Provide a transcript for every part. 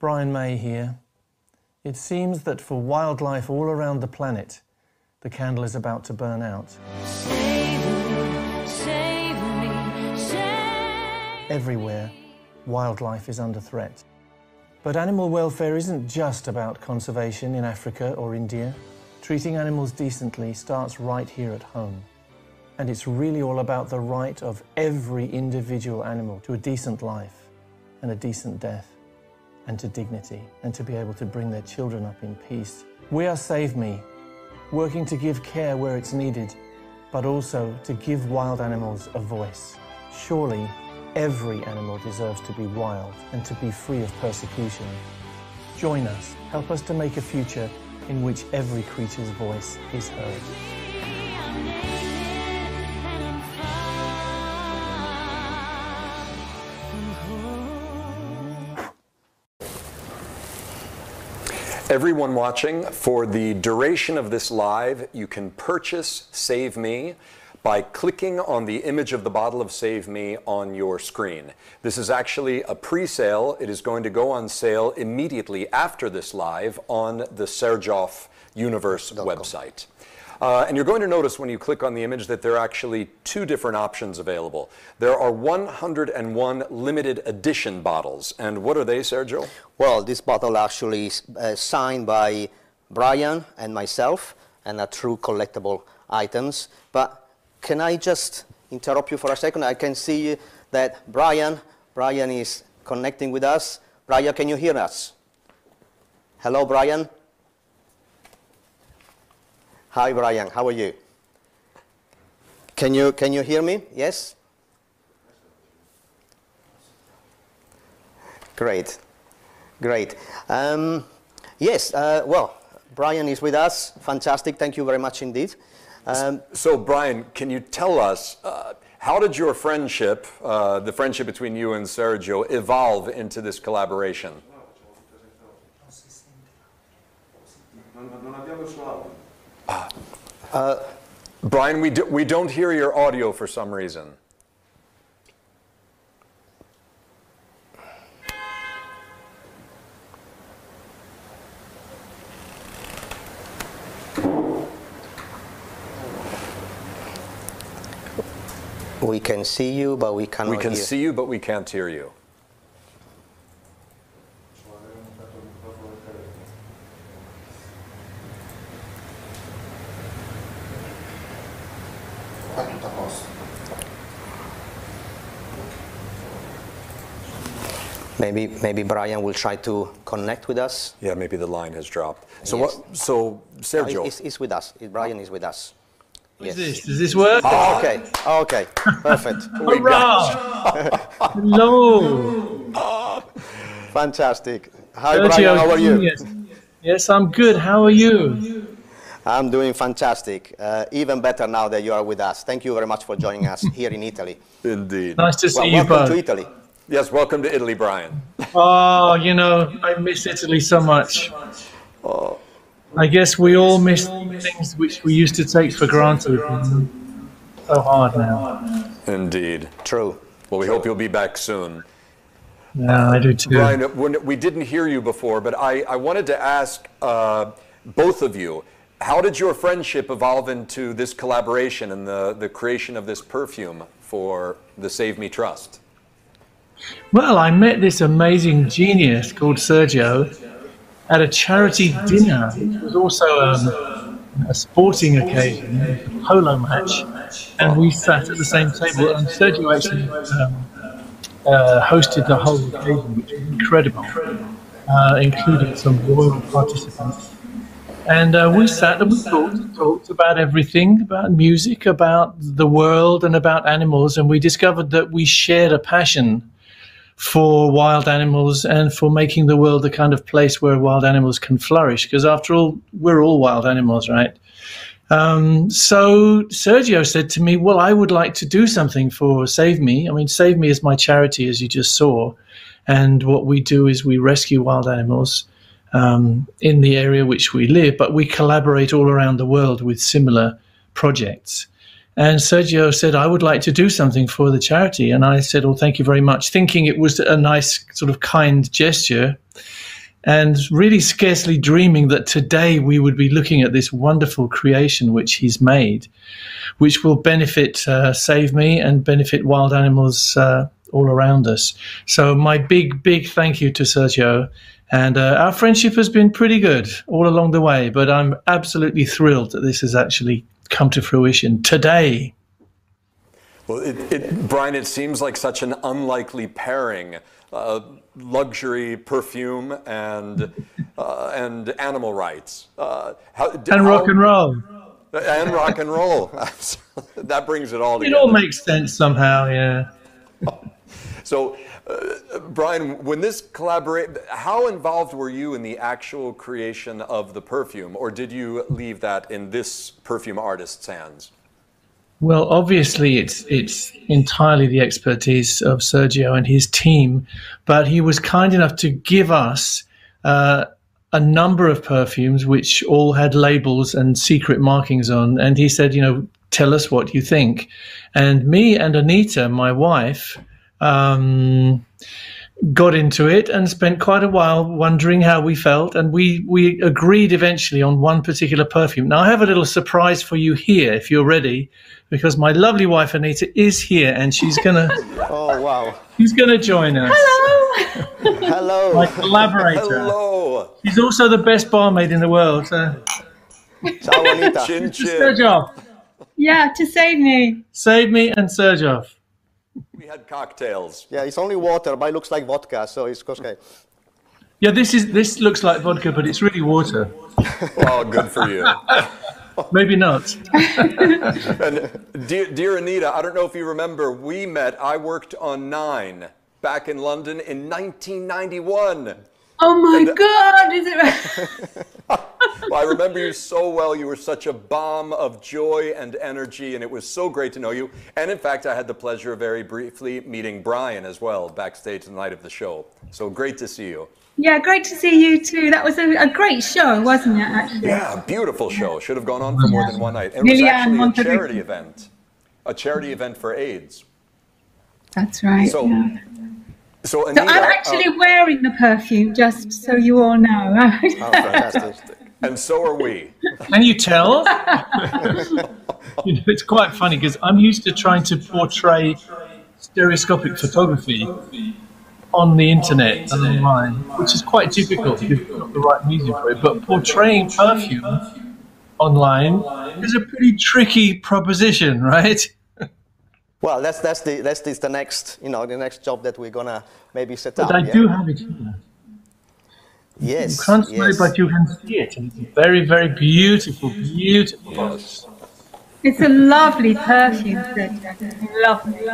Brian May here. It seems that for wildlife all around the planet, the candle is about to burn out. Everywhere, wildlife is under threat. But animal welfare isn't just about conservation in Africa or India. Treating animals decently starts right here at home. And it's really all about the right of every individual animal to a decent life and a decent death, and to dignity, and to be able to bring their children up in peace. We are Save Me, working to give care where it's needed, but also to give wild animals a voice. Surely, every animal deserves to be wild and to be free of persecution. Join us, help us to make a future in which every creature's voice is heard. Everyone watching, for the duration of this live, you can purchase Save Me by clicking on the image of the bottle of Save Me on your screen. This is actually a pre-sale. It is going to go on sale immediately after this live on the Xerjoff Universe website. And you're going to notice when you click on the image that there are actually two different options available. There are 101 limited edition bottles. And what are they, Sergio? Well, this bottle actually is signed by Brian and myself, and are true collectible items. But can I just interrupt you for a second? I can see that Brian is connecting with us. Brian, can you hear us? Hello, Brian. Hi, Brian. How are you? Can you hear me? Yes? Great. Great. Yes, well, Brian is with us. Fantastic. Thank you very much indeed. So, Brian, can you tell us, how did your friendship, the friendship between you and Sergio, evolve into this collaboration? Brian, we don't hear your audio for some reason. We can see you, but we cannot hear. We can see you, but we can't hear you. Maybe Brian will try to connect with us. Yeah, maybe the line has dropped. So Yes. So Sergio, He's with us. Brian is with us. Yes. Does this work? Oh, okay. Okay. Perfect. Hurrah! Hello. Fantastic. Hi, Sergio, Brian. How are you? Yes, I'm good. How are you? I'm doing fantastic. Even better now that you are with us. Thank you very much for joining us here in Italy. indeed. Nice to see you Welcome both. to Italy. Yes, welcome to Italy, Brian. Oh, you know, I miss Italy so much. I guess we all miss things which we used to take for granted. So hard now. Indeed. True. Well, we hope you'll be back soon. Yeah, I do too. Brian, we didn't hear you before, but I wanted to ask both of you, how did your friendship evolve into this collaboration and the creation of this perfume for the Save Me Trust? Well, I met this amazing genius called Sergio at a charity dinner. It was also a sporting occasion, a polo match, and we sat at the same table. And Sergio actually hosted the whole occasion, which was incredible, including some royal participants. And we sat and we talked about everything, about music, about the world, and about animals. And we discovered that we shared a passion for wild animals and for making the world the kind of place where wild animals can flourish. Because after all, we're all wild animals, right? So Sergio said to me, well, I would like to do something for Save Me. I mean, Save Me is my charity, as you just saw. And what we do is we rescue wild animals in the area which we live, but we collaborate all around the world with similar projects. And Sergio said, I would like to do something for the charity. And I said, well, thank you very much, thinking it was a nice sort of kind gesture. and really scarcely dreaming that today we would be looking at this wonderful creation which he's made, which will benefit Save Me and benefit wild animals all around us. So my big thank you to Sergio. And our friendship has been pretty good all along the way, but I'm absolutely thrilled that this has actually come to fruition today. Well, Brian, it seems like such an unlikely pairing, luxury perfume and animal rights. And rock and roll. And rock and roll. That brings it all together. It all makes sense somehow, yeah. So, Brian, when this how involved were you in the actual creation of the perfume, or did you leave that in this perfume artist's hands? Well, obviously, it's entirely the expertise of Sergio and his team, but he was kind enough to give us a number of perfumes which all had labels and secret markings on, and he said, you know, tell us what you think. And me and Anita, my wife, got into it and spent quite a while wondering how we felt, and we agreed eventually on one particular perfume. Now, I have a little surprise for you here, if you're ready, because my lovely wife Anita is here, and she's gonna oh wow, she's gonna join us. Hello. Hello, My collaborator. Hello. She's also the best barmaid in the world. Ciao, Anita. Chin chin. Sergio, Yeah, to save me. Save Me and Sergio. We had cocktails. Yeah, it's only water, but it looks like vodka, so it's okay. Yeah, this looks like vodka, but it's really water. Oh, good for you. Maybe not. And dear Anita, I don't know if you remember, we met, I worked on 9 back in London in 1991. Oh my God, is it right? Well, I remember you so well. You were such a bomb of joy and energy, and it was so great to know you. And in fact, I had the pleasure of very briefly meeting Brian as well backstage the night of the show. So great to see you. Yeah, great to see you too. That was a great show, wasn't it, actually? Yeah, beautiful show. Should have gone on for more than one night. It was actually a charity event. A charity event for AIDS. That's right. So, yeah. so Anita, I'm actually wearing the perfume, just so you all know. Oh, fantastic. and so are we. Can you tell? You know, it's quite funny because I'm used to trying to portray stereoscopic photography on the internet and online, which is quite difficult because you've got the right medium for it. But portraying perfume online is a pretty tricky proposition, right? Well, that's the next, you know, the next job that we're gonna maybe set up. But I do have it here. Yes. You can't smell it, but you can see it. And it's a very, very beautiful, beautiful bottle. It's a lovely perfume. Lovely.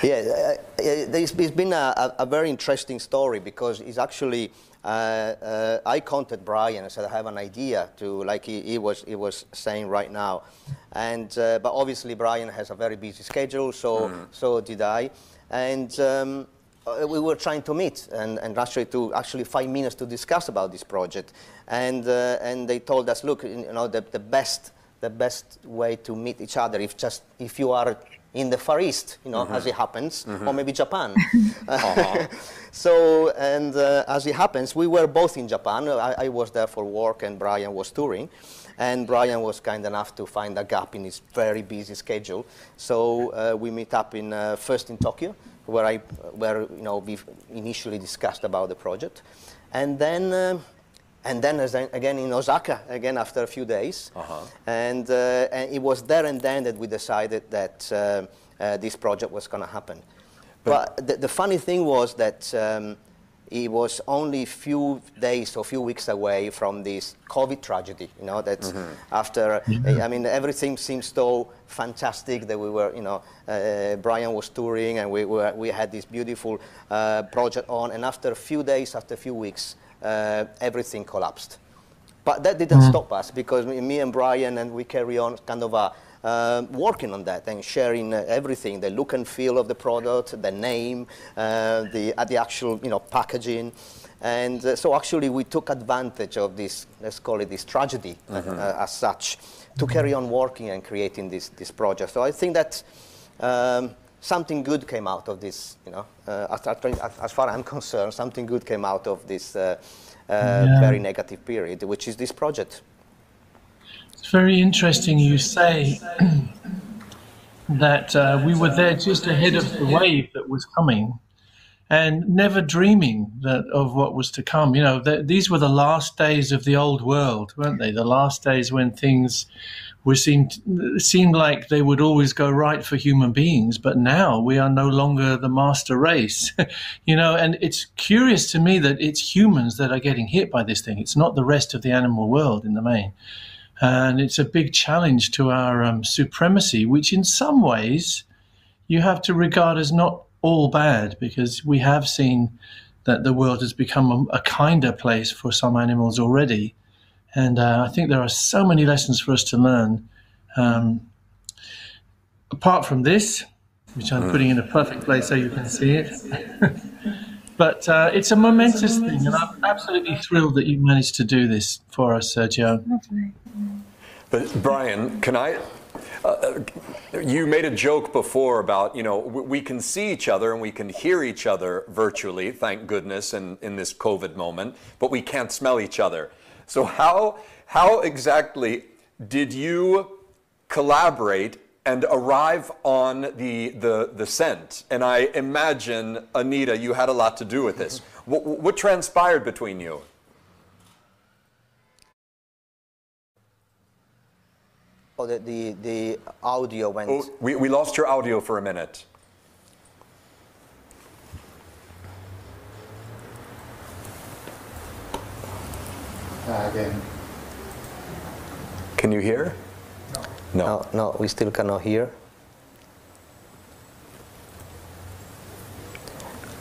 Yeah, it's been a very interesting story because it's actually, I contacted Brian and said I have an idea to, like he was saying right now, and but obviously Brian has a very busy schedule, so did I, and we were trying to meet and actually 5 minutes to discuss about this project, and they told us, look, you know, the best way to meet each other if you are in the Far East, you know, as it happens, or maybe Japan. So, and as it happens, we were both in Japan. I was there for work and Brian was touring. And Brian was kind enough to find a gap in his very busy schedule. So we meet up first in Tokyo, where you know, we initially discussed about the project. And then again in Osaka, again after a few days. And it was there and then that we decided that this project was going to happen. But the funny thing was that it was only a few days or few weeks away from this COVID tragedy, you know, that after, I mean, everything seemed so fantastic that we were, you know, Brian was touring and we had this beautiful project on, and after a few days, after a few weeks, everything collapsed. But that didn't stop us, because me and Brian, and we carry on kind of working on that and sharing everything, the look and feel of the product, the name, the actual, you know, packaging. And so actually we took advantage of this, let's call it this tragedy as such, to carry on working and creating this project. So I think that something good came out of this, you know. As far as I'm concerned, something good came out of this very negative period, which is this project. It's very interesting you say that we were there just ahead of the wave that was coming and never dreaming of what was to come. You know, these were the last days of the old world, weren't they? The last days when things seemed like they would always go right for human beings, but now we are no longer the master race. You know, and it's curious to me that it's humans that are getting hit by this thing. It's not the rest of the animal world in the main. And it's a big challenge to our supremacy, which in some ways you have to regard as not all bad, because we have seen that the world has become a kinder place for some animals already. And I think there are so many lessons for us to learn. Apart from this, which I'm putting in a perfect place so you can see it. But it's a momentous thing, and I'm absolutely thrilled that you managed to do this for us, Sergio. Lovely. But Brian, can I? You made a joke before about, you know, we can see each other and we can hear each other virtually, thank goodness, in this COVID moment, but we can't smell each other. So how exactly did you collaborate and arrive on the scent? And I imagine, Anita, you had a lot to do with this. What transpired between you? Oh, the audio went... Oh, we lost your audio for a minute. Again. Can you hear? No. No, we still cannot hear.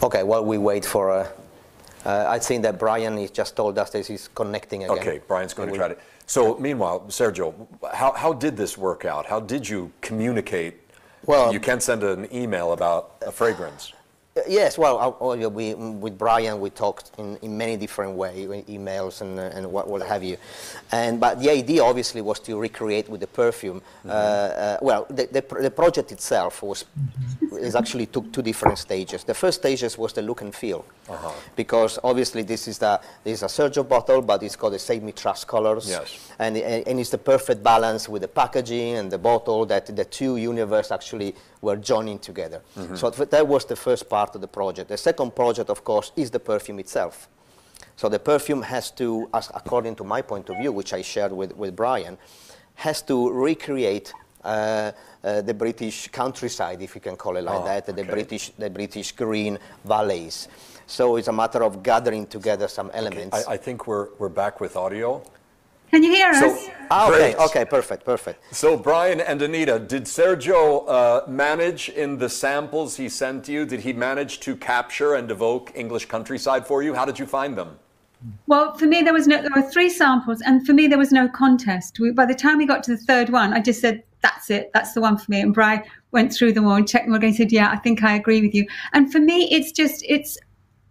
Okay, while we wait for... I think that Brian has just told us that he's connecting again. Okay, Brian's going to try to... So, meanwhile, Sergio, how did this work out? How did you communicate? Well, you can't send an email about a fragrance. Yes, well, with Brian we talked in many different ways, emails and what have you, but the idea obviously was to recreate with the perfume. Well, the project itself actually took two different stages. The first stages was the look and feel, because obviously this is a Sergio bottle, but it's got the Save Me Trust colors, yes, and it's the perfect balance with the packaging and the bottle that the two universes actually were joining together. So that was the first part of the project. The second project, of course, is the perfume itself. So the perfume has to, according to my point of view, which I shared with Brian, has to recreate the British countryside, if you can call it like that, okay, the British green valleys. So it's a matter of gathering together some elements. Okay. I think we're back with audio. Can you hear us? Okay, perfect. So Brian and Anita, did Sergio manage in the samples he sent you, did he manage to capture and evoke English countryside for you? How did you find them? Well, for me, there were 3 samples, and for me, there was no contest. By the time we got to the third one, I just said, that's it, that's the one for me. And Brian went through them all and checked them all again and said, yeah, I think I agree with you. And for me, it's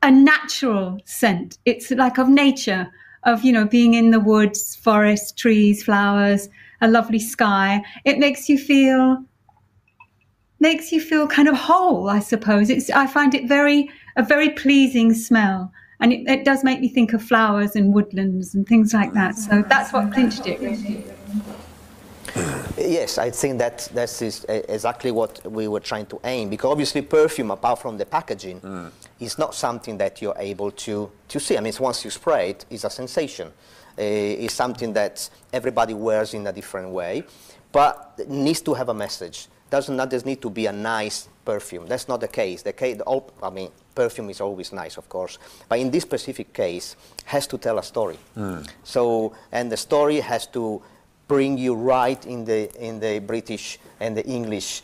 a natural scent. It's like of nature, of, you know, being in the woods, forests, trees, flowers, a lovely sky. It makes you feel kind of whole, I suppose. I find it a very pleasing smell. And it does make me think of flowers and woodlands and things like that. So that's what clinched it, really. Yes, I think that is exactly what we were trying to aim, because obviously perfume, apart from the packaging, is not something that you're able to see. I mean, once you spray it, it's a sensation. It's something that everybody wears in a different way, but it needs to have a message. Does not just need to be a nice perfume. That's not the case. I mean, perfume is always nice, of course, but in this specific case, has to tell a story. So, and the story has to bring you right in the British and the English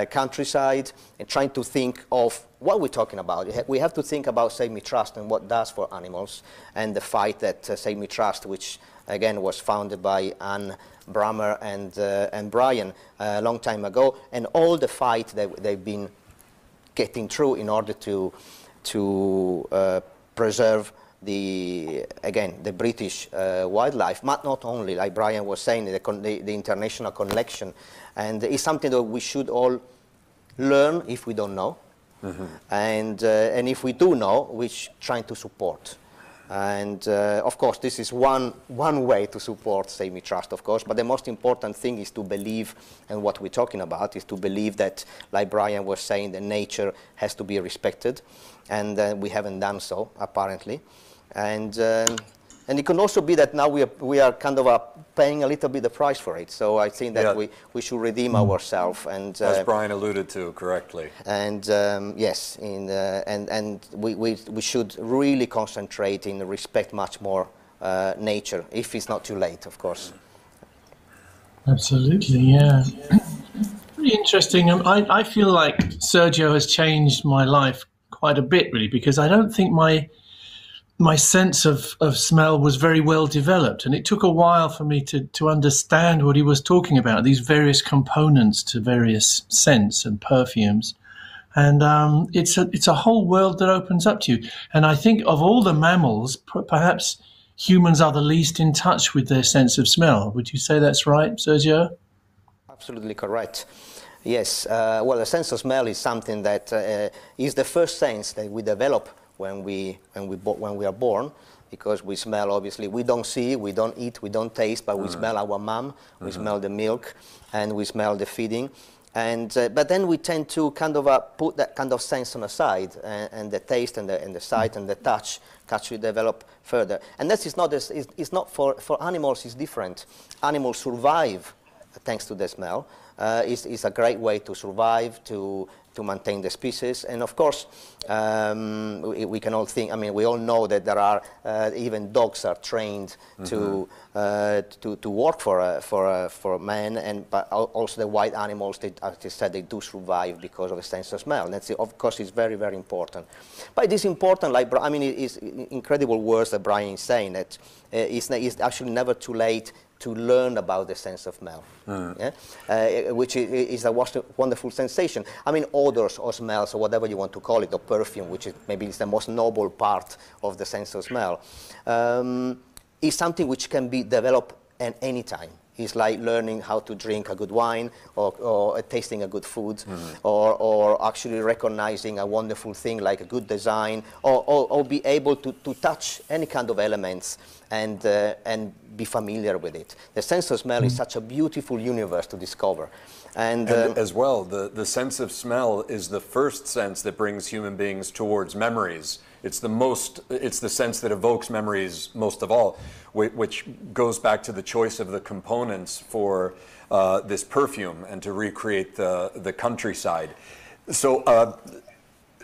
countryside, and trying to think of what we're talking about. We have to think about Save Me Trust and what it does for animals, and the fight that Save Me Trust, which again was founded by Anne Brammer and Brian a long time ago, and all the fight that they've been getting through in order to preserve the British wildlife, but not only, like Brian was saying, the international connection, and it's something that we should all learn if we don't know, and if we do know, we're trying to support. And of course, this is one way to support Save Me Trust, of course, but the most important thing is to believe, and what we're talking about is to believe that, like Brian was saying, that nature has to be respected, and we haven't done so, apparently. And it can also be that now we are kind of paying a little bit the price for it. So I think that we should redeem ourselves. And as Brian alluded to correctly. And yes, and we should really concentrate in respect much more nature, if it's not too late, of course. Absolutely, yeah. Pretty interesting. I feel like Sergio has changed my life quite a bit, really, because I don't think my sense of smell was very well developed, and it took a while for me to understand what he was talking about, these various components to various scents and perfumes. And it's a whole world that opens up to you. And I think of all the mammals, perhaps humans are the least in touch with their sense of smell. Would you say that's right, Sergio? Absolutely correct. Yes. Well, the sense of smell is something that is the first sense that we develop when we are born, because we smell, obviously, we don't see, we don't eat, we don't taste, but we smell our mom, we smell the milk, and we smell the feeding. And, but then we tend to kind of put that kind of sense on the side, and the taste and the sight and the touch we develop further. And that is not, it's not for animals, it's different. Animals survive thanks to the smell. It's a great way to survive, to maintain the species. And of course, we can all think, I mean, we all know that there are, even dogs are trained to work for man, but also the wild animals, as I said, they do survive because of the sense of smell. And that's, of course, it's very, very important. But it is important, like, I mean, it's incredible words that Brian is saying, that it's actually never too late to learn about the sense of smell, which is a wonderful sensation. I mean, odors or smells, or whatever you want to call it, or perfume, which is maybe is the most noble part of the sense of smell, is something which can be developed at any time. It's like learning how to drink a good wine, or tasting a good food, or actually recognizing a wonderful thing like a good design, or be able to touch any kind of elements and be familiar with it. The sense of smell is such a beautiful universe to discover. And as well, the sense of smell is the first sense that brings human beings towards memories. It's the sense that evokes memories most of all, which goes back to the choice of the components for this perfume and to recreate the countryside. So,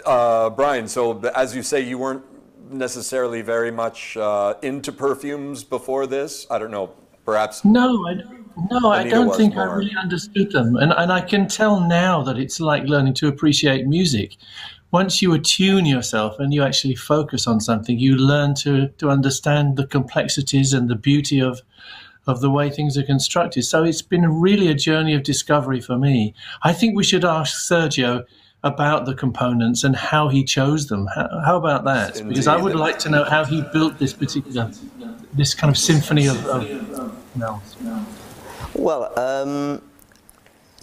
Brian, so as you say, you weren't necessarily very much into perfumes before this. I don't know, perhaps. No, I don't think I really understood them. And I can tell now that it's like learning to appreciate music. Once you attune yourself and you actually focus on something, you learn to understand the complexities and the beauty of the way things are constructed. So it's been really a journey of discovery for me. I think we should ask Sergio about the components and how he chose them. How about that? Indeed. Because I would like to know how he built this kind of symphony of smells. Well,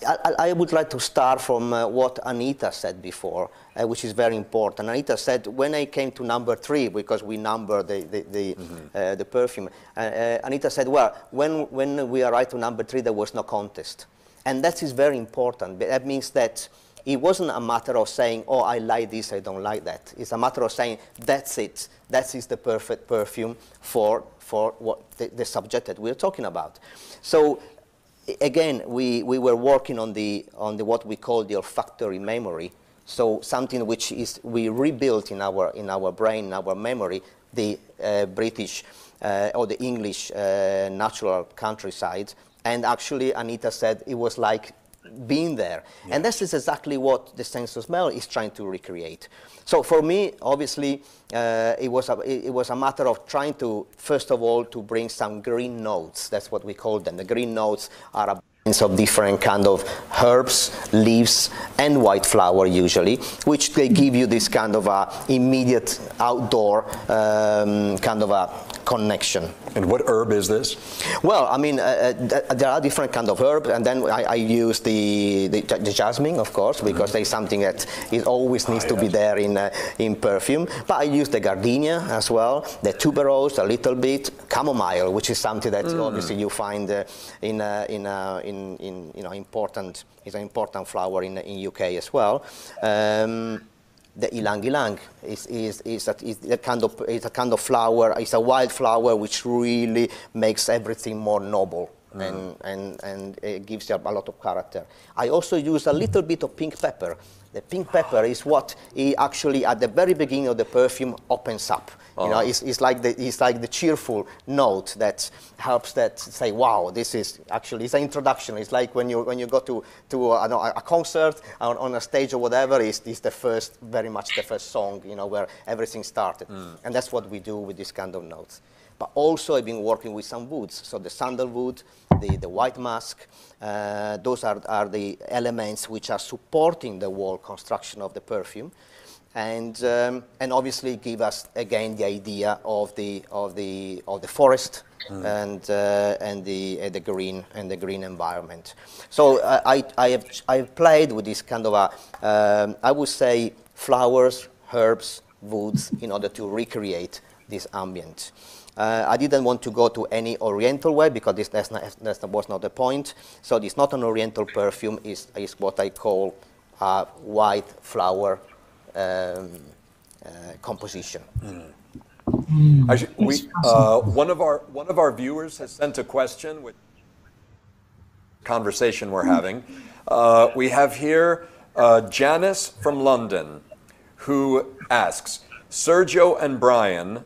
I would like to start from what Anita said before, which is very important. Anita said, when I came to number 3, because we number the perfume, Anita said, well, when we arrived to number 3, there was no contest. And that is very important. That means that it wasn't a matter of saying, oh, I like this, I don't like that. It's a matter of saying, that's it. That is the perfect perfume for what the subject that we're talking about. So, again, we were working on the what we call the olfactory memory. So something which is we rebuilt in our brain, in our memory, the British or the English natural countryside. And actually, Anita said it was like being there. Yeah. And this is exactly what the sense of smell is trying to recreate. So for me, obviously, it was a matter of trying to, first of all, to bring some green notes. That's what we call them. The green notes are a balance of different kind of herbs, leaves, and white flower usually, which they give you this kind of immediate outdoor kind of a connection. And what herb is this? Well, I mean, there are different kind of herbs, and then I use the jasmine, of course, because there's something that it always needs to be there in perfume. But I use the gardenia as well, the tuberose a little bit, chamomile, which is something that obviously you find important. It's an important flower in UK as well. The ylang ylang is a kind of flower. It's a wild flower which really makes everything more noble and it gives you a lot of character. I also use a little bit of pink pepper. The pink pepper is what actually at the very beginning of the perfume opens up. You know, it's like the cheerful note that helps that say, wow, this is actually, it's an introduction. It's like when you go to a concert on a stage or whatever, it's very much the first song, you know, where everything started. And that's what we do with this kind of notes. But also I've been working with some woods. So the sandalwood, the white musk, those are the elements which are supporting the whole construction of the perfume. And obviously give us again the idea of the forest and the green environment. So I've played with this kind of I would say flowers, herbs, woods in order to recreate this ambient. I didn't want to go to any oriental way because that was not the point. So it's not an oriental perfume. Is what I call a white flower composition. Actually, one of our viewers has sent a question with conversation we're having. We have here Janice from London, who asks, Sergio and Brian,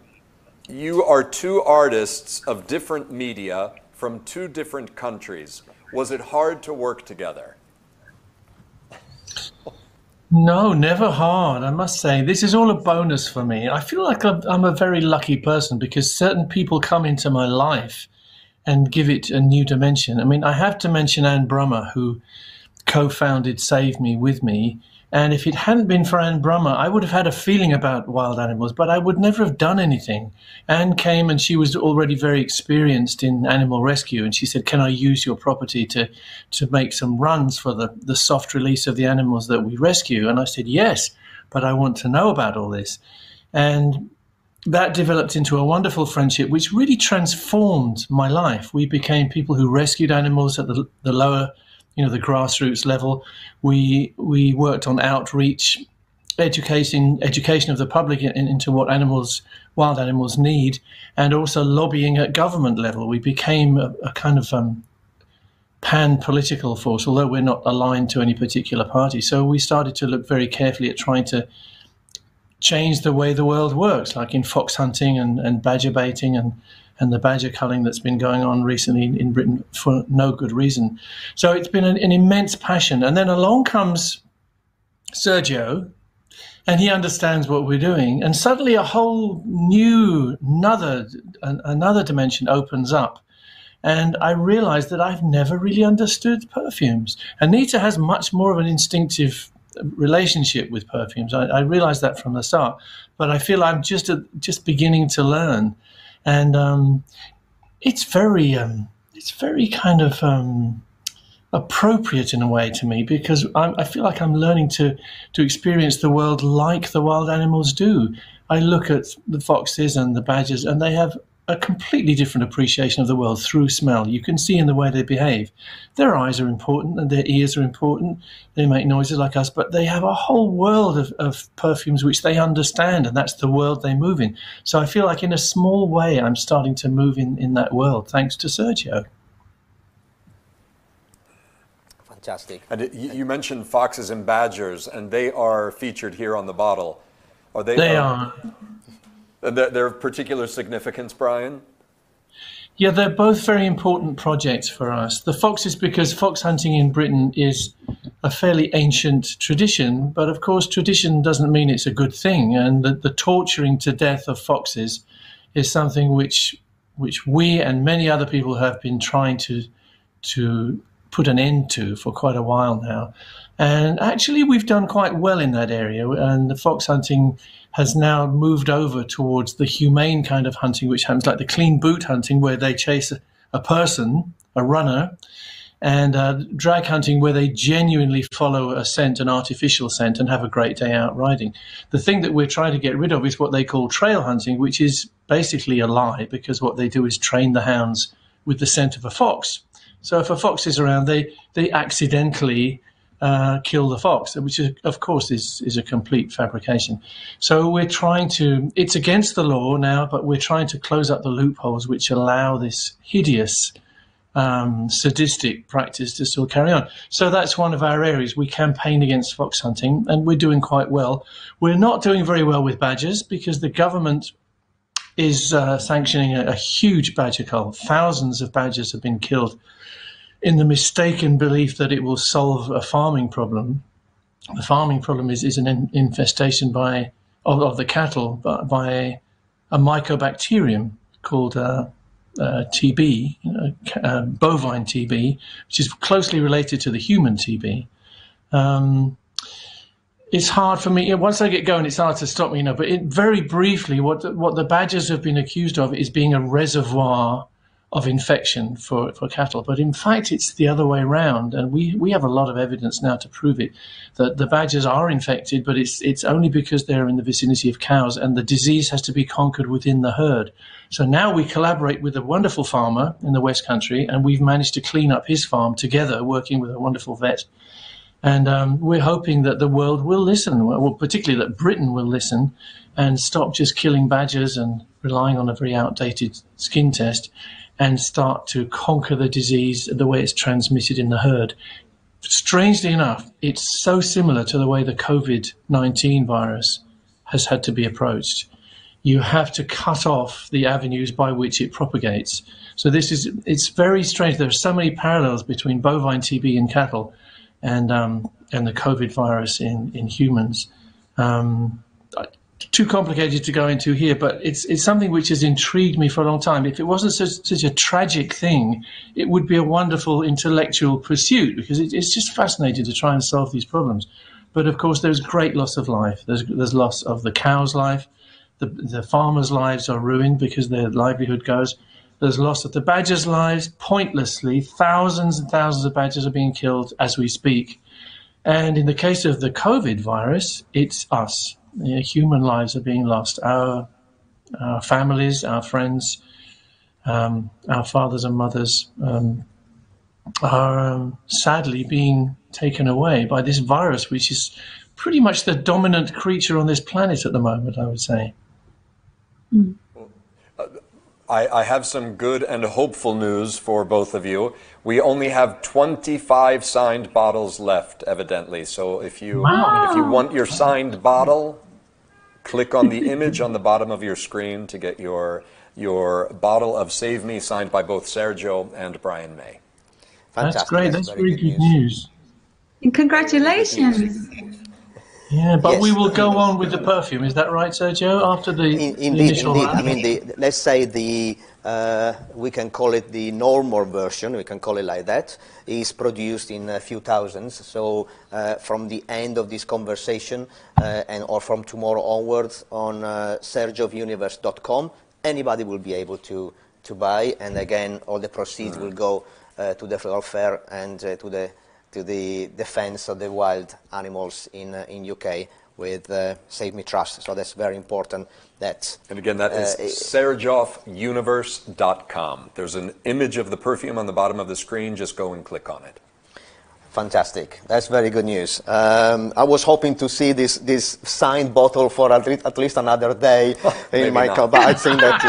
you are two artists of different media from two different countries. Was it hard to work together? No, never hard, I must say. This is all a bonus for me. I feel like I'm a very lucky person because certain people come into my life and give it a new dimension. I mean, I have to mention Anne Brummer, who co-founded Save Me with me. And if it hadn't been for Anne Brummer, I would have had a feeling about wild animals, but I would never have done anything. Anne came and she was already very experienced in animal rescue. And she said, can I use your property to make some runs for the soft release of the animals that we rescue? And I said, yes, but I want to know about all this. And that developed into a wonderful friendship, which really transformed my life. We became people who rescued animals at the lower, the grassroots level. We worked on outreach, education of the public into what wild animals need, and also lobbying at government level. We became a kind of pan-political force, although we're not aligned to any particular party. So we started to look very carefully at trying to change the way the world works, like in fox hunting and badger baiting and the badger culling that's been going on recently in Britain for no good reason. So it's been an immense passion. And then along comes Sergio, and he understands what we're doing. And suddenly a whole new, another dimension opens up. And I realized that I've never really understood perfumes. Anita has much more of an instinctive relationship with perfumes. I realized that from the start. But I feel I'm just beginning to learn. And it's very kind of appropriate in a way to me, because I feel like I'm learning to experience the world like the wild animals do. I look at the foxes and the badgers, and they have a completely different appreciation of the world through smell. You can see in the way they behave. Their eyes are important and their ears are important. They make noises like us, but they have a whole world of perfumes which they understand, and that's the world they move in. So I feel like in a small way I'm starting to move in that world, thanks to Sergio. Fantastic. And you mentioned foxes and badgers, and they are featured here on the bottle. Are they? They are. They're of particular significance, Brian? Yeah, they're both very important projects for us. The foxes, because fox hunting in Britain is a fairly ancient tradition, but of course tradition doesn't mean it's a good thing. And the torturing to death of foxes is something which we and many other people have been trying to put an end to for quite a while now. And actually, we've done quite well in that area. And the fox hunting has now moved over towards the humane kind of hunting, which happens like the clean boot hunting, where they chase a person, a runner, and drag hunting, where they genuinely follow a scent, an artificial scent, and have a great day out riding. The thing that we're trying to get rid of is what they call trail hunting, which is basically a lie, because what they do is train the hounds with the scent of a fox. So if a fox is around, they accidentally kill the fox, which is, of course is a complete fabrication. So we're trying to, it's against the law now, but we're trying to close up the loopholes which allow this hideous sadistic practice to still carry on. So that's one of our areas. We campaign against fox hunting, and we're doing quite well. We're not doing very well with badgers, because the government is sanctioning a huge badger cull. Thousands of badgers have been killed in the mistaken belief that it will solve a farming problem. The farming problem is an infestation of the cattle by a mycobacterium called TB, bovine TB, which is closely related to the human TB. It's hard for me. Once I get going, it's hard to stop me, But very briefly, what the badgers have been accused of is being a reservoir of infection for cattle. But in fact, it's the other way around. And we have a lot of evidence now to prove it, that the badgers are infected, but it's only because they're in the vicinity of cows, and the disease has to be conquered within the herd. So now we collaborate with a wonderful farmer in the West Country, and we've managed to clean up his farm together, working with a wonderful vet. And we're hoping that the world will listen, well, particularly that Britain will listen and stop just killing badgers and relying on a very outdated skin test, and start to conquer the disease the way it's transmitted in the herd. Strangely enough, it's so similar to the way the COVID-19 virus has had to be approached. You have to cut off the avenues by which it propagates. So it's very strange. There are so many parallels between bovine TB in cattle and the COVID virus in humans. Too complicated to go into here, but it's something which has intrigued me for a long time. If it wasn't such a tragic thing, it would be a wonderful intellectual pursuit, because it's just fascinating to try and solve these problems. But of course, there's great loss of life. There's loss of the cow's life. The farmers' lives are ruined because their livelihood goes. There's loss of the badgers' lives pointlessly. Thousands and thousands of badgers are being killed as we speak. And in the case of the COVID virus, it's us. Human lives are being lost. Our families, our friends, our fathers and mothers are sadly being taken away by this virus, which is pretty much the dominant creature on this planet at the moment, I would say. Mm. I have some good and hopeful news for both of you. We only have 25 signed bottles left, evidently. So if you want your signed bottle, click on the image on the bottom of your screen to get your bottle of Save Me, signed by both Sergio and Brian May. Fantastic. That's great. That's very good news. And congratulations. Yeah, but Yes. we will go on with the perfume. Is that right, Sergio? After the initial Indeed. round? I mean, let's say we can call it the normal version. We can call it like that. Is produced in a few thousands. So from the end of this conversation, or from tomorrow onwards on sergiouniverse.com, anybody will be able to buy. And again, all the proceeds will go to the welfare and to the defense of the wild animals in UK with Save Me Trust. So that's very important. And again, that is sergiouniverse.com. There's an image of the perfume on the bottom of the screen. Just go and click on it. Fantastic. That's very good news. I was hoping to see this signed bottle for at least another day in my car, but I think that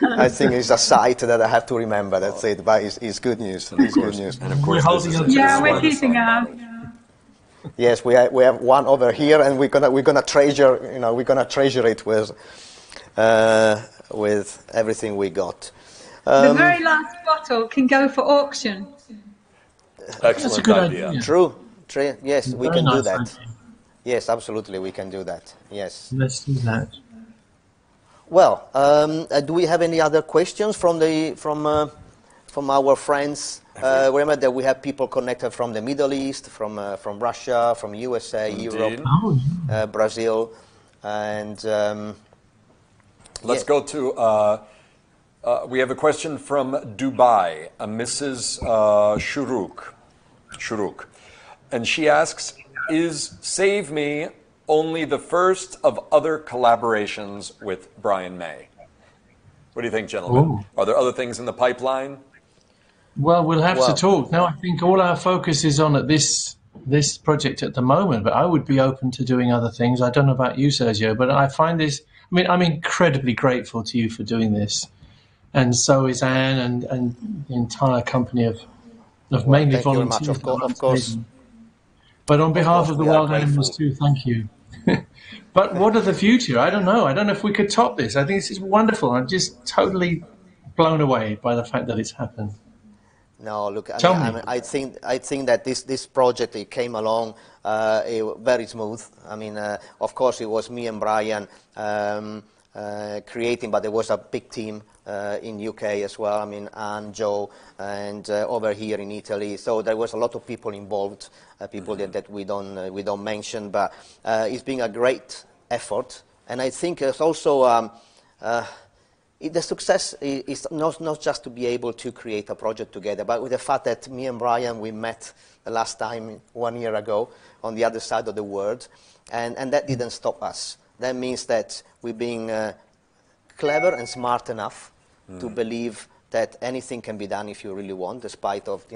I think it's a site that I have to remember. That's it. But it's good news. It's good news. And of course, We're keeping up. Yes, we have one over here, and we're gonna treasure. We're gonna treasure it with everything we got. The very last bottle can go for auction. Excellent a good idea. True. Yes, we Very can do nice that. idea. Yes, absolutely, we can do that. Yes. Let's do that. Well, do we have any other questions from from our friends. Remember that we have people connected from the Middle East, from Russia, from USA, Indeed. Europe, Brazil, and let's go to. We have a question from Dubai, a Mrs. Shuruk, and she asks, "Is Save Me only the first of other collaborations with Brian May?" What do you think, gentlemen? Ooh. Are there other things in the pipeline? Well, we'll have to talk. No, I think all our focus is on this project at the moment, but I would be open to doing other things. I don't know about you, Sergio, but I find this, I mean, I'm incredibly grateful to you for doing this. And so is Anne and the entire company of mainly thank you very volunteers. much, of course. But on behalf of the we are wild animals grateful. too, thank you. But what of the future? I don't know. I don't know if we could top this. I think this is wonderful. I'm just totally blown away by the fact that it's happened. No, look, I think that this project, it came along very smooth. I mean, of course, it was me and Brian creating, but there was a big team in UK as well. I mean, Anne, Joe, and over here in Italy. So there was a lot of people involved, people that we don't mention, but it's been a great effort. And I think it's also the success is not just to be able to create a project together, but with the fact that me and Brian, we met the last time 1 year ago on the other side of the world, and that didn't stop us. That means that we're being clever and smart enough to believe that anything can be done if you really want, despite of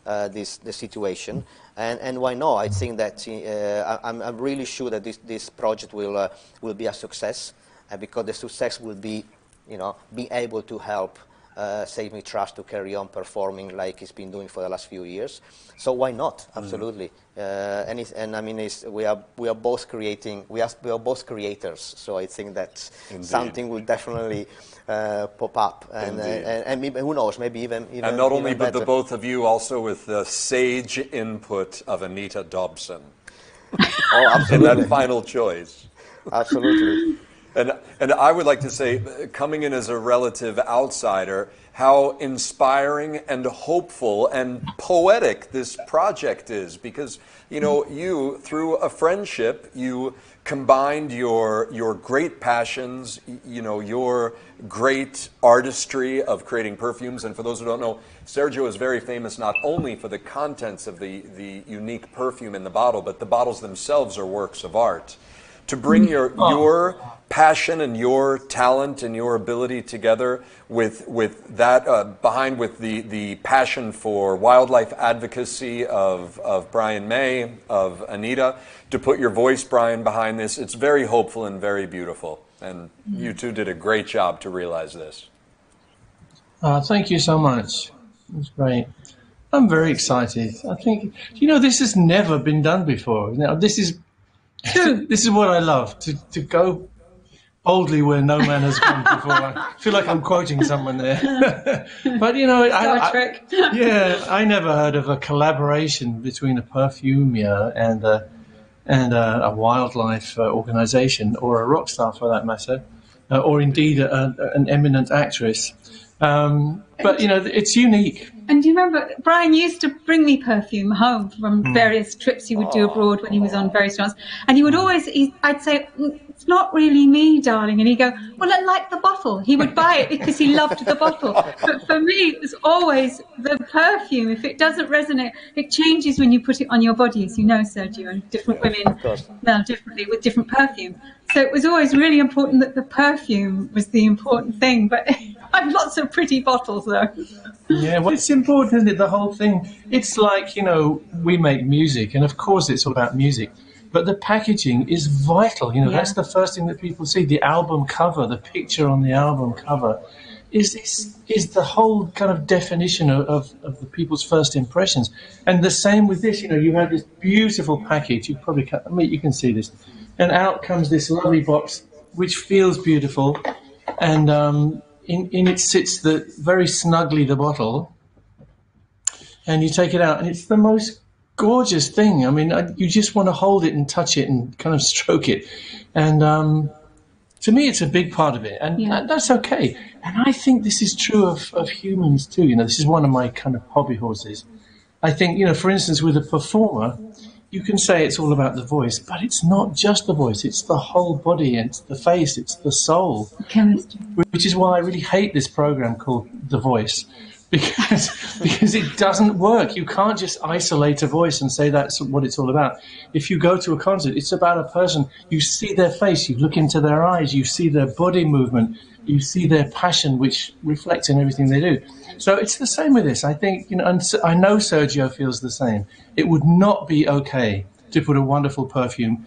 the situation. And why not? I think that I'm really sure that this project will be a success, because the success will be be able to help Save Me Trust to carry on performing like it's been doing for the last few years. So why not? Absolutely. And I mean, we are both creating. We are both creators. So I think that something will definitely pop up. And maybe, who knows? Maybe even and not only, even but better. the both of you also with the sage input of Anita Dobson. Oh, absolutely. In that final choice. Absolutely. And I would like to say, coming in as a relative outsider, how inspiring and hopeful and poetic this project is, because you through a friendship, you combined your great passions, your great artistry of creating perfumes. And for those who don't know, Sergio is very famous not only for the contents of the unique perfume in the bottle, but the bottles themselves are works of art. To bring your passion and your talent and your ability together with that behind with the passion for wildlife advocacy of Brian May, of Anita, to put your voice, Brian, behind this, it's very hopeful and very beautiful. And you two did a great job to realize this. Thank you so much. It's great. I'm very excited. I think, this has never been done before. This is this is what I love, to go boldly where no man has gone before. I feel like I'm quoting someone there. But, I never heard of a collaboration between a perfumer and a wildlife organization, or a rock star for that matter, or indeed an eminent actress. But, it's unique. And do you remember, Brian used to bring me perfume home from various trips he would do abroad when he was on various jobs. And he would always, I'd say, it's not really me, darling. And he'd go, well, I like the bottle. He would buy it because he loved the bottle. But for me, it was always the perfume. If it doesn't resonate, it changes when you put it on your body, as you know, Sergio, and different women smell differently with different perfume. So it was always really important that the perfume was the important thing. But I have lots of pretty bottles, though. Yeah, well, it's important, isn't it? The whole thing. It's like, we make music, and of course it's all about music, but the packaging is vital. That's the first thing that people see. The album cover, the picture on the album cover is the whole kind of definition of the people's first impressions. And the same with this, you have this beautiful package. You probably can, you can see this. And out comes this lovely box, which feels beautiful. And in it sits very snugly the bottle, and you take it out, and it's the most gorgeous thing. I mean, you just want to hold it and touch it and kind of stroke it. And to me, it's a big part of it, and that's okay. And I think this is true of humans too. You know, this is one of my kind of hobby horses. I think, you know, for instance, with a performer, you can say it's all about the voice, but it's not just the voice. It's the whole body, it's the face, it's the soul. Chemistry. Which is why I really hate this program called The Voice, because it doesn't work. You can't just isolate a voice and say that's what it's all about. If you go to a concert, it's about a person. You see their face, you look into their eyes, you see their body movement, you see their passion, which reflects in everything they do. So it's the same with this. I think, you know, and I know Sergio feels the same. It would not be okay to put a wonderful perfume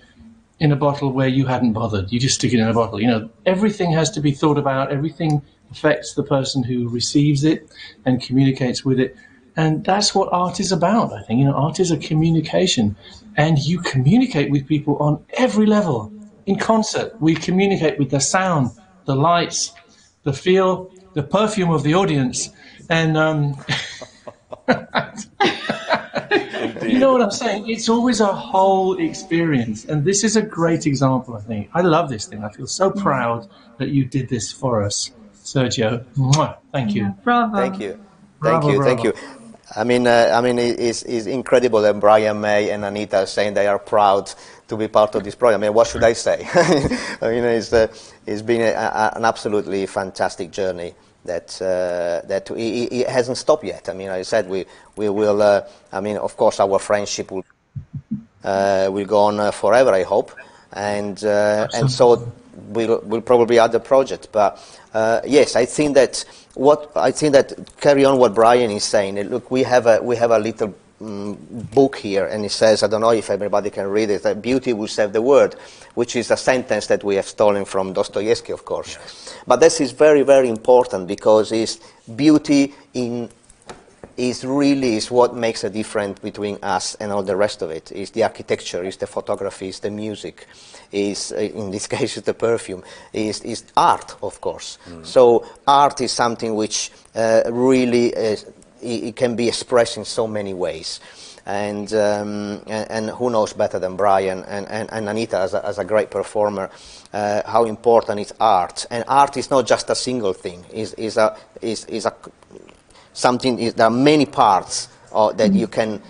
in a bottle where you hadn't bothered. You just stick it in a bottle. You know, everything has to be thought about. Everything affects the person who receives it and communicates with it. And that's what art is about, I think. You know, art is a communication. And you communicate with people on every level. In concert, we communicate with the sound, the lights, the feel, the perfume of the audience. And you know what I'm saying? It's always a whole experience. And this is a great example, I think. I love this thing. I feel so proud that you did this for us, Sergio. Mwah. Thank you. Bravo. Thank you. Bravo, Thank you. bravo. Thank you. I mean, it's incredible that Brian, May, and Anita are saying they are proud to be part of this program. I mean, what should I say? I mean, it's been an absolutely fantastic journey that it hasn't stopped yet. I mean, I said we will. I mean, of course, our friendship will go on forever, I hope, and so we'll probably add the project. But yes, I think that carry on what Brian is saying. Look, we have a little book here, and it says, I don't know if everybody can read it, that beauty will save the world, which is a sentence that we have stolen from Dostoevsky, of course. Yes. But this is very, very important, because beauty is what makes a difference between us and all the rest of it. It's the architecture, it's the photography, it's the music, is in this case it's the perfume, is art, of course. So art is something which really it can be expressed in so many ways. And who knows better than Brian and Anita as a great performer how important is art. And art is not just a single thing. There are many parts that you can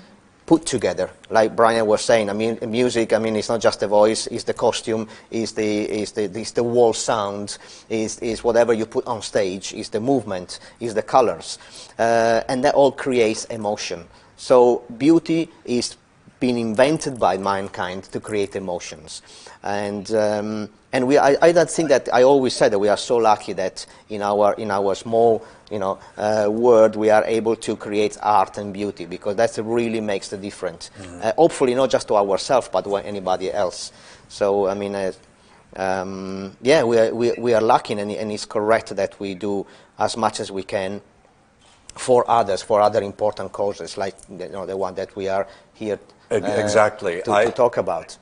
put together. Like Brian was saying, I mean, music, I mean, it's not just the voice, it's the costume, it's the wall sound, is whatever you put on stage, is the movement, is the colors. And that all creates emotion. So beauty is being invented by mankind to create emotions. And I don't think that, I always said that we are so lucky that in our small world we are able to create art and beauty, because that really makes the difference. Hopefully not just to ourselves, but to anybody else. So I mean, yeah, we are lucky, and it's correct that we do as much as we can for others, for other important causes, like the one that we are here exactly to talk about.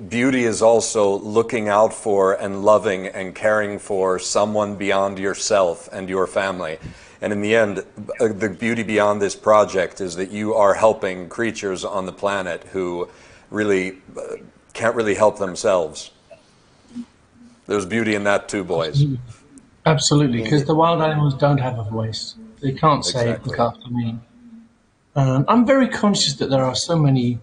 Beauty is also looking out for and loving and caring for someone beyond yourself and your family. And in the end, the beauty beyond this project is that you are helping creatures on the planet who really can't really help themselves. There's beauty in that too, boys. Absolutely, because the wild animals don't have a voice. They can't say, Exactly. look after me. I'm very conscious that there are so many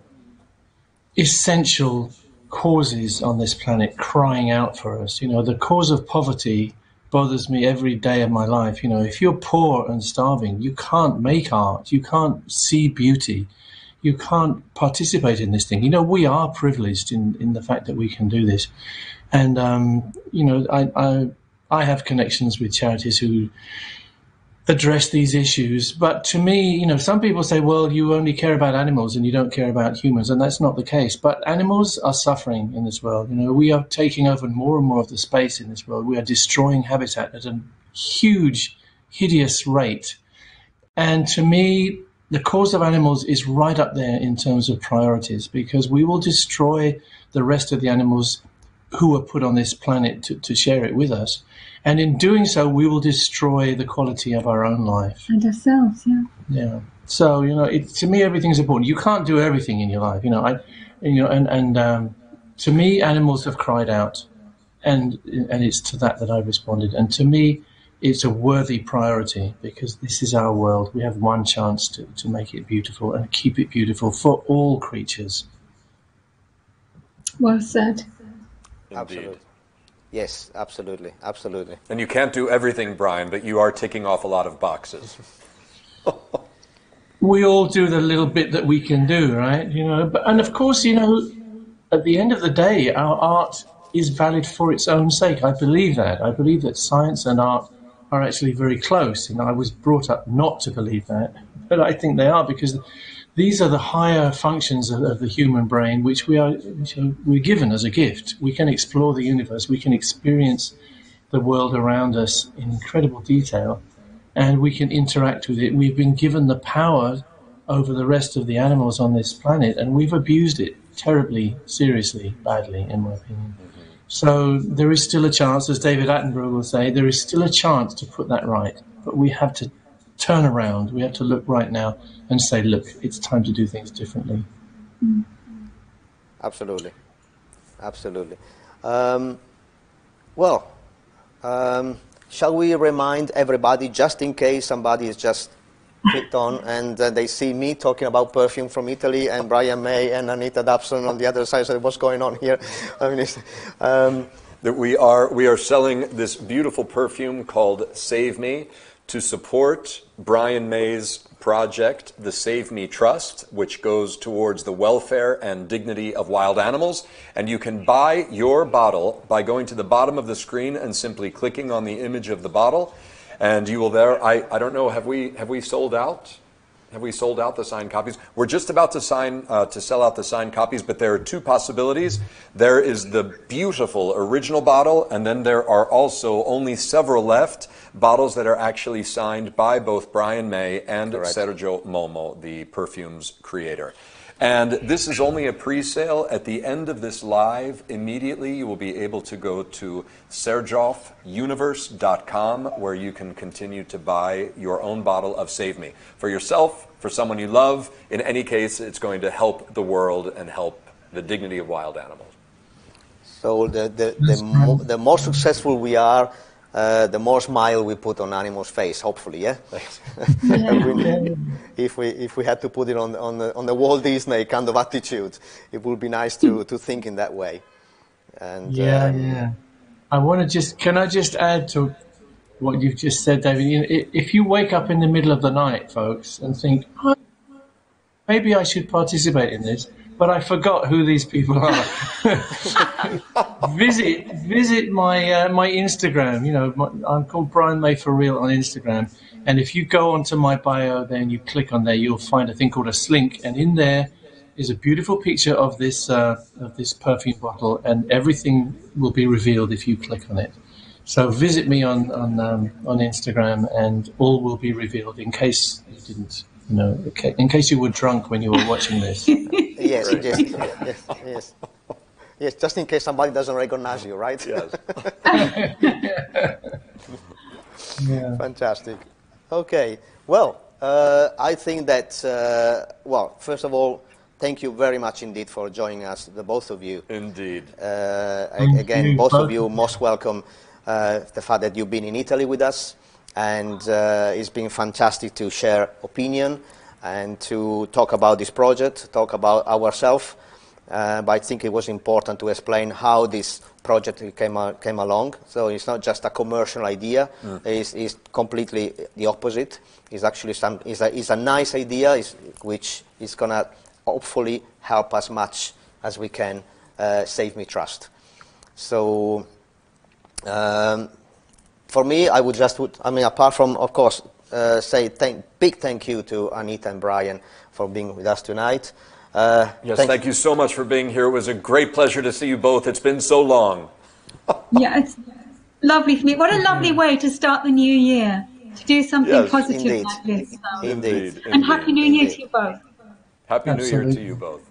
essential causes on this planet crying out for us. The cause of poverty bothers me every day of my life. If you're poor and starving, you can't make art, you can't see beauty, you can't participate in this thing. We are privileged in the fact that we can do this. And, I have connections with charities who address these issues. But to me, some people say, well, you only care about animals and you don't care about humans. And that's not the case. But animals are suffering in this world. We are taking over more and more of the space in this world. We are destroying habitat at a huge, hideous rate. And to me, the cause of animals is right up there in terms of priorities, because we will destroy the rest of the animals who are put on this planet to share it with us. And in doing so, we will destroy the quality of our own life. And ourselves, yeah. Yeah. So, to me, everything's important. You can't do everything in your life, to me, animals have cried out. and it's to that I responded. And to me, it's a worthy priority because this is our world. We have one chance to make it beautiful and keep it beautiful for all creatures. Well said. Indeed. Absolutely. Yes, absolutely, absolutely. And you can't do everything, Brian, but you are ticking off a lot of boxes. We all do the little bit that we can do, right? And of course, at the end of the day, our art is valid for its own sake. I believe that. I believe that science and art are actually very close. I was brought up not to believe that, but I think they are because these are the higher functions of the human brain, which we're given as a gift. We can explore the universe. We can experience the world around us in incredible detail, and we can interact with it. We've been given the power over the rest of the animals on this planet, and we've abused it terribly, seriously, badly, in my opinion. So there is still a chance, as David Attenborough will say, there is still a chance to put that right. But we have to turn around. We have to look right now and say, look, it's time to do things differently. Absolutely. Absolutely. Shall we remind everybody, just in case somebody is just clicked on and they see me talking about perfume from Italy and Brian May and Anita Dobson on the other side, so what's going on here? I mean, that we are selling this beautiful perfume called Save Me to support Brian May's project, the Save Me Trust, which goes towards the welfare and dignity of wild animals. And you can buy your bottle by going to the bottom of the screen and simply clicking on the image of the bottle. And you will there, I don't know, have we sold out? Have we sold out the signed copies? We're just about to sell out the signed copies, but there are two possibilities. There is the beautiful original bottle, and then there are also only several left, bottles that are actually signed by both Brian May and Sergio Momo, the perfume's creator. And this is only a pre-sale. At the end of this live, immediately you will be able to go to serjoffuniverse.com, where you can continue to buy your own bottle of Save Me. For yourself, for someone you love. In any case, it's going to help the world and help the dignity of wild animals. So the more successful we are, the more smile we put on animals' face, hopefully, yeah? If we had to put it on the Walt Disney kind of attitude, it would be nice to think in that way. And I want to can I just add to what you've just said, David? If you wake up in the middle of the night, folks, and think, oh, maybe I should participate in this, but I forgot who these people are. visit my Instagram. I'm called Brian May for Real on Instagram. And if you go onto my bio, then you click on there, you'll find a thing called a slink, and in there is a beautiful picture of this perfume bottle, and everything will be revealed if you click on it. So visit me on Instagram, and all will be revealed. In case you didn't. In case you were drunk when you were watching this. Yes, just in case somebody doesn't recognize you, right? Yes. Yeah. Fantastic. Okay. Well, I think that, first of all, thank you very much indeed for joining us, the both of you. Indeed. Again, both of you most welcome. The fact that you've been in Italy with us. And it's been fantastic to share opinion and to talk about this project, talk about ourselves. But I think it was important to explain how this project came along. So it's not just a commercial idea. It's completely the opposite. It's actually it's a nice idea, which is going to hopefully help as much as we can Save Me Trust. So. For me, I would apart from, of course, say big thank you to Anita and Brian for being with us tonight. Yes, thank you so much for being here. It was a great pleasure to see you both. It's been so long. Yeah, it's lovely for me. What a lovely way to start the new year, to do something positive indeed. like this. Indeed. And Happy New Year to you both. Happy New Year to you both.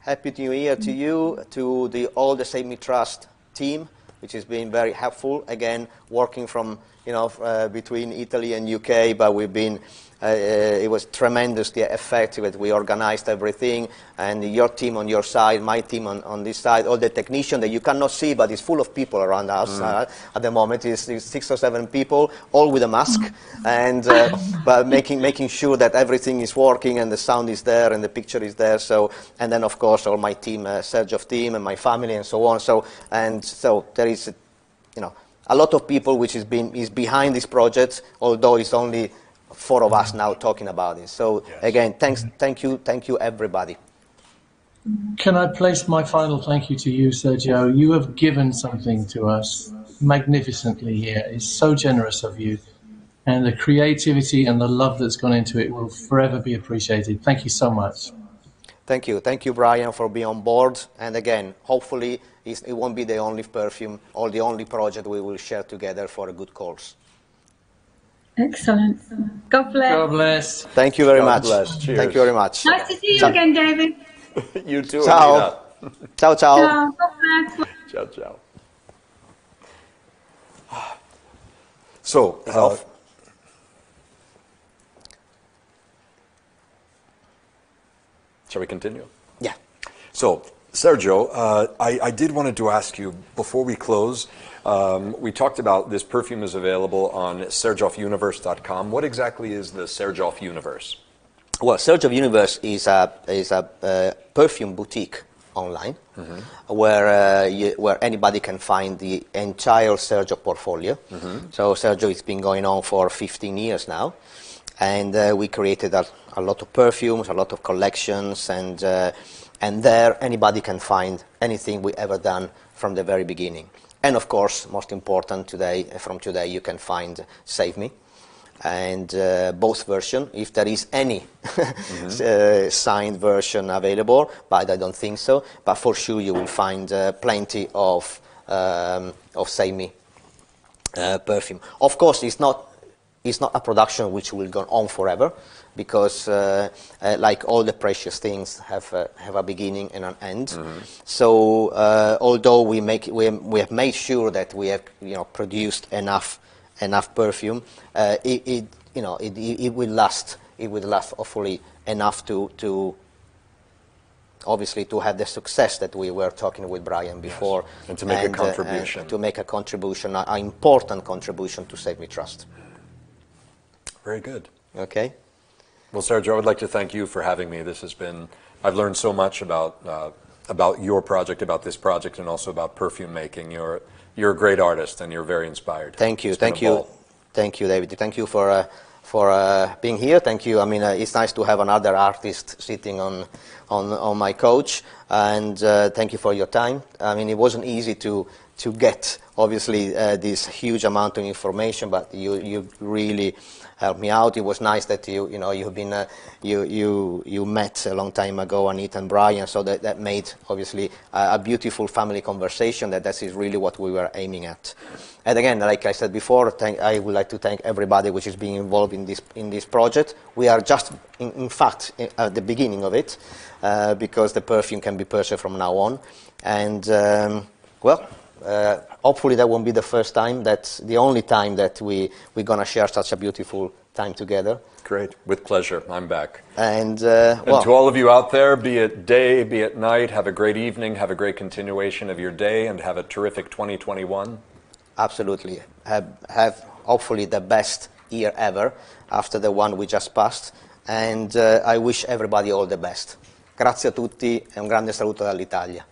Happy New Year to you, to all the Save Me Trust team, which has been very helpful. Again, working from, between Italy and UK, but we've been, it was tremendously effective. We organized everything, and your team on your side, my team on this side, all the technicians that you cannot see, but it's full of people around us at the moment. It's 6 or 7 people, all with a mask, and but making sure that everything is working and the sound is there and the picture is there. So, and then of course all my team, Sergio's team and my family and so on. So there is, a lot of people which is behind this project, although it's only 4 of us now talking about it. So again, thank you everybody. Can I place my final thank you to you, Sergio? You have given something to us magnificently here. It's so generous of you. And the creativity and the love that's gone into it will forever be appreciated. Thank you so much. Thank you, Brian, for being on board. And again, hopefully it won't be the only perfume or the only project we will share together for a good cause. Excellent. God bless. God bless. Thank you very God much. bless. Cheers. Thank you very much. Nice to see you again, David. You too, Ciao. Anita. Ciao, ciao. Ciao. God bless. Ciao, ciao. So, shall we continue? Yeah. So, Sergio, I did wanted to ask you, before we close, we talked about this perfume is available on serjofuniverse.com. What exactly is the Sergioff Universe? Well, Sergioff Universe is a perfume boutique online, where anybody can find the entire Sergio portfolio. So Sergio, it's been going on for 15 years now, and we created a lot of perfumes, a lot of collections, and there anybody can find anything we ever done from the very beginning. And of course, most important from today, you can find Save Me, and both versions, if there is any signed version available, but I don't think so. But for sure, you will find plenty of Save Me perfume. Of course, it's not a production which will go on forever, because like all the precious things have a beginning and an end. So although we have made sure that we have produced enough perfume, it will last. It will last hopefully enough to obviously to have the success that we were talking with Brian before, and to make a contribution. To make a contribution, an important contribution to Save Me Trust. Very good. Okay. Well, Sergio, I would like to thank you for having me. This has been, I've learned so much about your project, about this project, and also about perfume making. You're a great artist, and you're very inspired. Thank you, thank you, David. Thank you for being here. Thank you. I mean, it's nice to have another artist sitting on my couch, and thank you for your time. I mean, it wasn't easy to get obviously this huge amount of information, but you really helped me out. It was nice that you met a long time ago, Anita and Brian, so that made obviously a beautiful family conversation. That is really what we were aiming at. And again, like I said before, I would like to thank everybody which is being involved in this project. We are just in fact at the beginning of it, because the perfume can be purchased from now on, and hopefully that won't be the first time. That's the only time that we're going to share such a beautiful time together. Great. With pleasure. I'm back. And to all of you out there, be it day, be it night, have a great evening, have a great continuation of your day, and have a terrific 2021. Absolutely. Have hopefully the best year ever after the one we just passed. And I wish everybody all the best. Grazie a tutti e un grande saluto dall'Italia.